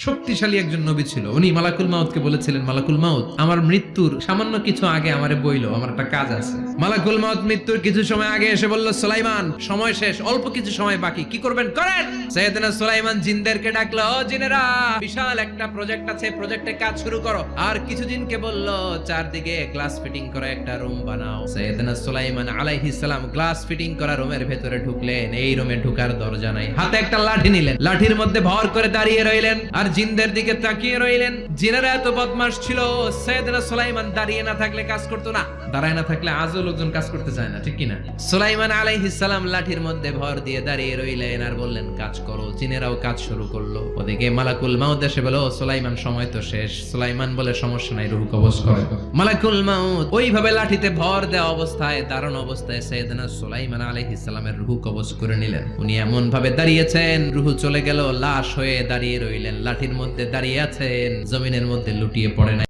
শক্তিশালী একজন নবী ছিল। উনি মালাকুল মাউতকে বলেছিলেন, মালাকুল মাউত, আমার মৃত্যুর সামান্য কিছু আগে আমারে বইলো, আমার একটা কাজ আছে। মালাকুল মাউত মৃত্যুর কিছু সময় আগে এসে বলল, সুলাইমান, সময় শেষ, অল্প কিছু সময় বাকি, কি করবেন করেন। সাইয়েদনা সুলাইমান জিনদেরকে ডাকলো, ও জিনেরা, বিশাল একটা প্রজেক্ট আছে, প্রজেক্টে কাজ শুরু করো। আর কিছু জিনকে বলল, চারদিকে গ্লাস ফিটিং করা একটা রুম বানাও। সাইয়েদনা সুলাইমান আলাইহিস সালাম গ্লাস ফিটিং করা রুমের ভেতরে ঢুকলেন। এই রুমে ঢোকার দরজা নাই, হাতে একটা লাঠি নিলেন, লাঠির মধ্যে ভর করে দাঁড়িয়ে রইলেন আর জিনদের দিকে তাকিয়ে রইলেন। জিনেরা এত বদমাশ ছিল, সাইয়েদনা সুলাইমান দাঁড়িয়ে না থাকলে কাজ করতো না, দাঁড়ায় না থাকলে আজও লোকজন কাজ করতে চায় না, ঠিক কিনা? সুলাইমান আলাইহিস সালাম লাঠির মধ্যে ভর দিয়ে দাঁড়িয়ে রইলেন আর বললেন, কাজ করো। জিনেরাও কাজ শুরু করলো। ওদিকে মালাকুল মাউত এসে বলো, সুলাইমান, সময় তো শেষ। সুলাইমান বলে, সমস্যা নাই, রূহ কবজ করো। মালাকুল মাউত ওইভাবে লাঠিতে ভর দেওয়া অবস্থায়, দাঁড়ানো অবস্থায় সাইয়েদনা সুলাইমান আলাইহিস সালামের রূহ কবজ করে নিলেন। উনি এমন ভাবে দাঁড়িয়েছেন, রূহ চলে গেল, লাশ হয়ে দাঁড়িয়ে রইলেন। লাঠির মধ্যে দাঁড়িয়ে আছেন, জমিনের মধ্যে লুটিয়ে পড়ে নাই।